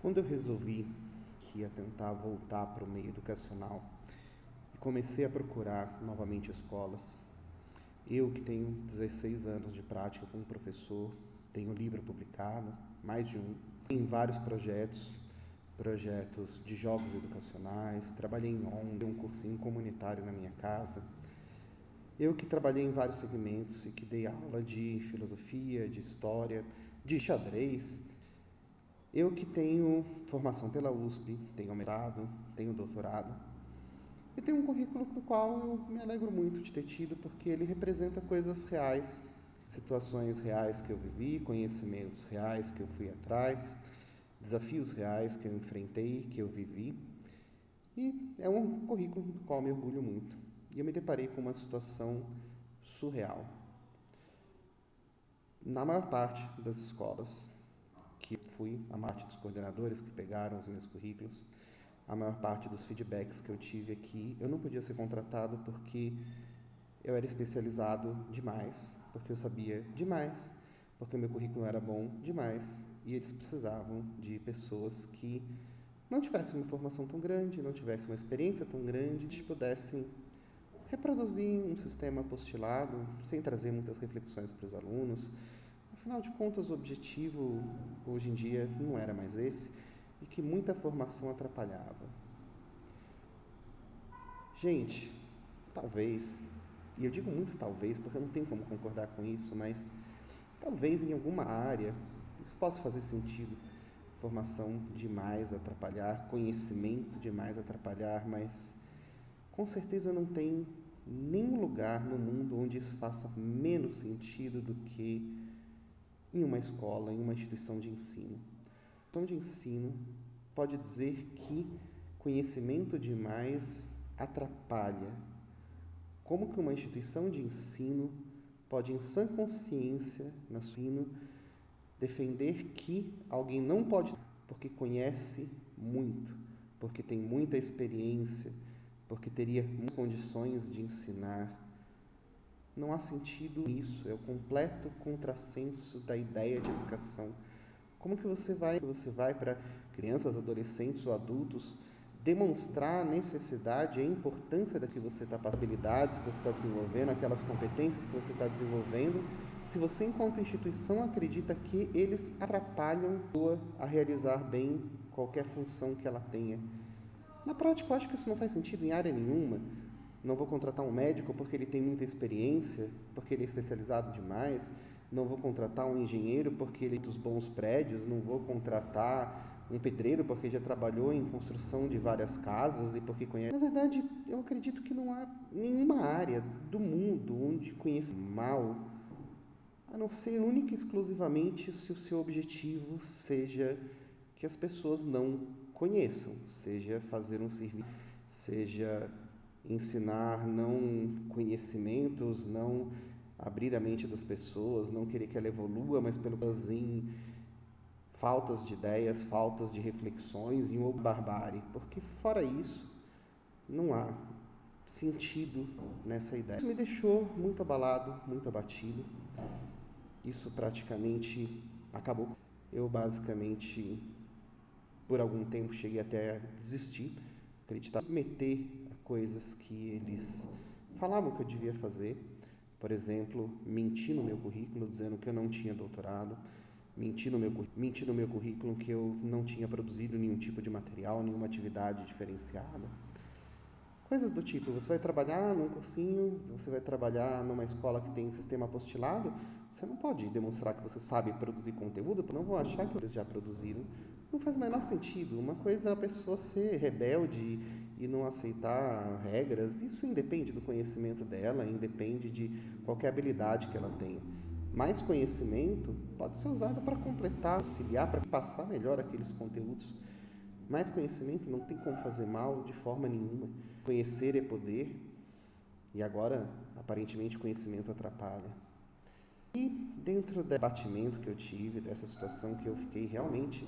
Quando eu resolvi que ia tentar voltar para o meio educacional e comecei a procurar novamente escolas, eu que tenho 16 anos de prática como professor, tenho livro publicado, mais de um, em vários projetos de jogos educacionais, trabalhei em ONG, um cursinho comunitário na minha casa. Eu que trabalhei em vários segmentos e que dei aula de filosofia, de história, de xadrez. Eu que tenho formação pela USP, tenho mestrado, tenho doutorado. E tenho um currículo do qual eu me alegro muito de ter tido, porque ele representa coisas reais, situações reais que eu vivi, conhecimentos reais que eu fui atrás, desafios reais que eu enfrentei, que eu vivi. E é um currículo do qual eu me orgulho muito. E eu me deparei com uma situação surreal. Na maior parte das escolas que fui, a maior parte dos coordenadores que pegaram os meus currículos, a maior parte dos feedbacks que eu tive aqui, eu não podia ser contratado porque eu era especializado demais, porque eu sabia demais, porque o meu currículo era bom demais, e eles precisavam de pessoas que não tivessem uma formação tão grande, não tivessem uma experiência tão grande, que pudessem reproduzir um sistema apostilado, sem trazer muitas reflexões para os alunos. Afinal de contas, o objetivo, hoje em dia, não era mais esse, e que muita formação atrapalhava. Gente, talvez, e eu digo muito talvez, porque eu não tenho como concordar com isso, mas talvez em alguma área isso possa fazer sentido. Formação demais atrapalhar, conhecimento demais atrapalhar, mas com certeza não tem nenhum lugar no mundo onde isso faça menos sentido do que em uma escola, em uma instituição de ensino. A instituição de ensino pode dizer que conhecimento demais atrapalha. Como que uma instituição de ensino pode, em sã consciência, no ensino, defender que alguém não pode, porque conhece muito, porque tem muita experiência, porque teria condições de ensinar? Não há sentido nisso, é o completo contrassenso da ideia de educação. Como que você vai para crianças, adolescentes ou adultos demonstrar a necessidade e a importância da que você está, as habilidades que você está desenvolvendo, aquelas competências que você está desenvolvendo, se você, enquanto instituição, acredita que eles atrapalham a realizar bem qualquer função que ela tenha? Na prática, eu acho que isso não faz sentido em área nenhuma. Não vou contratar um médico porque ele tem muita experiência, porque ele é especializado demais. Não vou contratar um engenheiro porque ele tem muitos bons prédios. Não vou contratar um pedreiro porque já trabalhou em construção de várias casas e porque conhece. Na verdade, eu acredito que não há nenhuma área do mundo onde conheça mal, a não ser única e exclusivamente se o seu objetivo seja que as pessoas não conheçam, seja fazer um serviço, seja ensinar não conhecimentos, não abrir a mente das pessoas, não querer que ela evolua, mas pelo menos em faltas de ideias, faltas de reflexões e uma barbárie, porque fora isso não há sentido nessa ideia. Isso me deixou muito abalado, muito abatido. Isso praticamente acabou. Eu basicamente, por algum tempo, cheguei até a desistir, acreditar, meter a coisas que eles falavam que eu devia fazer. Por exemplo, mentir no meu currículo, dizendo que eu não tinha doutorado, mentir no meu currículo que eu não tinha produzido nenhum tipo de material, nenhuma atividade diferenciada. Coisas do tipo, você vai trabalhar num cursinho, você vai trabalhar numa escola que tem sistema apostilado, você não pode demonstrar que você sabe produzir conteúdo, porque não vão achar que eles já produziram. Não faz o menor sentido. Uma coisa é a pessoa ser rebelde e não aceitar regras, isso independe do conhecimento dela, independe de qualquer habilidade que ela tenha. Mais conhecimento pode ser usado para completar, auxiliar, para passar melhor aqueles conteúdos. Mais conhecimento não tem como fazer mal de forma nenhuma. Conhecer é poder, e agora, aparentemente, conhecimento atrapalha. E dentro do debatimento que eu tive, dessa situação que eu fiquei realmente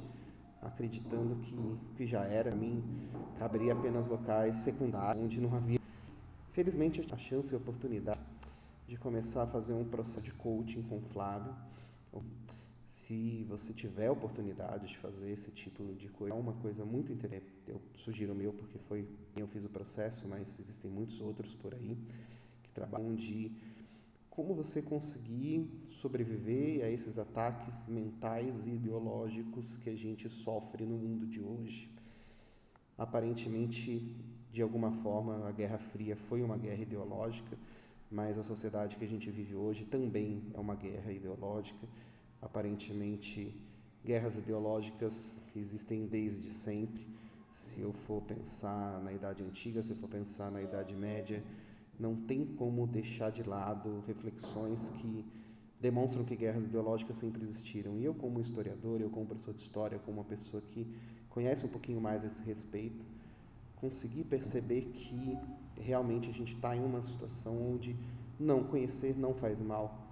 acreditando que já era, a mim caberia apenas locais secundários, onde não havia. Felizmente, a chance e a oportunidade de começar a fazer um processo de coaching com o Flávio. Se você tiver a oportunidade de fazer esse tipo de coisa, é uma coisa muito interessante. Eu sugiro o meu porque foi eu fiz o processo, mas existem muitos outros por aí que trabalham de como você conseguir sobreviver a esses ataques mentais e ideológicos que a gente sofre no mundo de hoje. Aparentemente, de alguma forma, a Guerra Fria foi uma guerra ideológica, mas a sociedade que a gente vive hoje também é uma guerra ideológica. Aparentemente, guerras ideológicas existem desde sempre. Se eu for pensar na Idade Antiga, se eu for pensar na Idade Média, não tem como deixar de lado reflexões que demonstram que guerras ideológicas sempre existiram. E eu, como historiador, eu como professor de história, como uma pessoa que conhece um pouquinho mais esse respeito, consegui perceber que realmente a gente está em uma situação onde não conhecer não faz mal,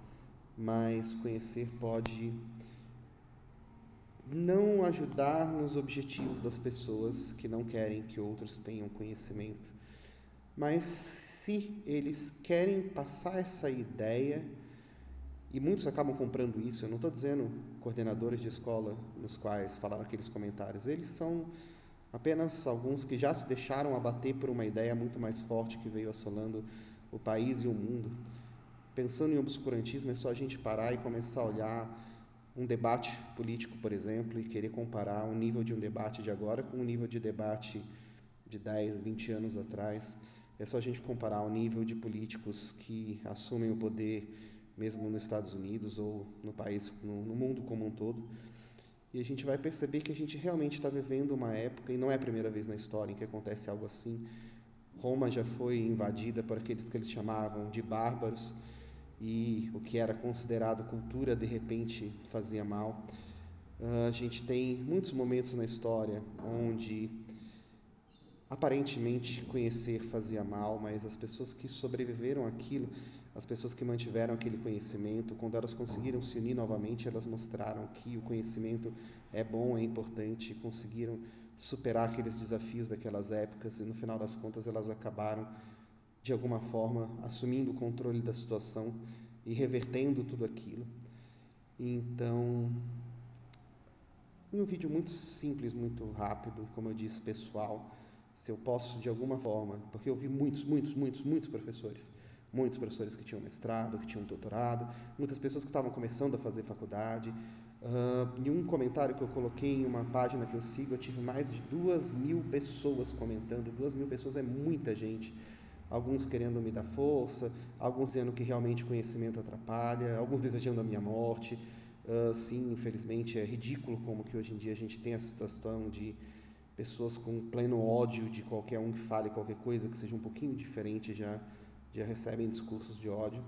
mas conhecer pode não ajudar nos objetivos das pessoas que não querem que outros tenham conhecimento. Mas se eles querem passar essa ideia, e muitos acabam comprando isso, eu não estou dizendo coordenadores de escola nos quais falaram aqueles comentários, eles são apenas alguns que já se deixaram abater por uma ideia muito mais forte que veio assolando o país e o mundo. Pensando em obscurantismo, é só a gente parar e começar a olhar um debate político, por exemplo, e querer comparar o nível de um debate de agora com o nível de debate de 10, 20 anos atrás. É só a gente comparar o nível de políticos que assumem o poder, mesmo nos Estados Unidos ou no país, no mundo como um todo, e a gente vai perceber que a gente realmente está vivendo uma época, e não é a primeira vez na história em que acontece algo assim. Roma já foi invadida por aqueles que eles chamavam de bárbaros, e o que era considerado cultura, de repente, fazia mal. A gente tem muitos momentos na história onde aparentemente conhecer fazia mal, mas as pessoas que sobreviveram àquilo, as pessoas que mantiveram aquele conhecimento, quando elas conseguiram se unir novamente, elas mostraram que o conhecimento é bom, é importante, conseguiram superar aqueles desafios daquelas épocas e no final das contas elas acabaram de alguma forma assumindo o controle da situação e revertendo tudo aquilo. Então, em um vídeo muito simples, muito rápido, como eu disse, pessoal, se eu posso de alguma forma, porque eu vi muitos professores que tinham mestrado, que tinham doutorado, muitas pessoas que estavam começando a fazer faculdade. Em um comentário que eu coloquei em uma página que eu sigo, eu tive mais de 2.000 pessoas comentando. 2.000 pessoas é muita gente. Alguns querendo me dar força, alguns dizendo que realmente o conhecimento atrapalha, alguns desejando a minha morte. Sim, infelizmente é ridículo como que hoje em dia a gente tem essa situação de pessoas com pleno ódio de qualquer um que fale qualquer coisa que seja um pouquinho diferente, já recebem discursos de ódio.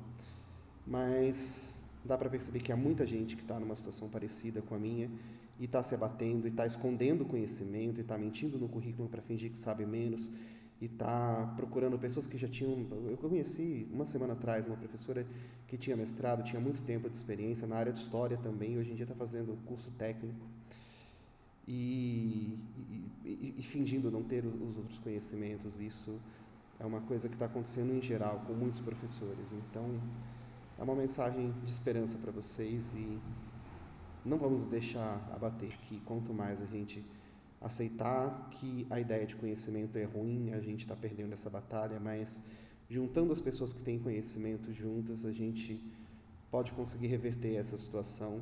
Mas dá para perceber que há muita gente que está numa situação parecida com a minha e está se abatendo, e está escondendo o conhecimento, e está mentindo no currículo para fingir que sabe menos, e está procurando pessoas que já tinham... Eu conheci uma semana atrás uma professora que tinha mestrado, tinha muito tempo de experiência na área de história também, hoje em dia está fazendo curso técnico e fingindo não ter os outros conhecimentos. Isso é uma coisa que está acontecendo em geral com muitos professores. Então, é uma mensagem de esperança para vocês e não vamos deixar abater, que quanto mais a gente aceitar que a ideia de conhecimento é ruim, a gente está perdendo essa batalha, mas juntando as pessoas que têm conhecimento juntas, a gente pode conseguir reverter essa situação.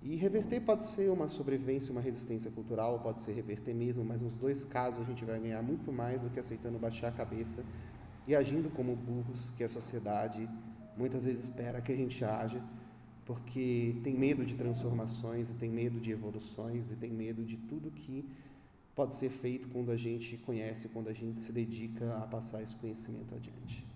E reverter pode ser uma sobrevivência, uma resistência cultural, pode ser reverter mesmo, mas nos dois casos a gente vai ganhar muito mais do que aceitando baixar a cabeça e agindo como burros que a sociedade muitas vezes espera que a gente haja, porque tem medo de transformações, e tem medo de evoluções, e tem medo de tudo que pode ser feito quando a gente conhece, quando a gente se dedica a passar esse conhecimento adiante.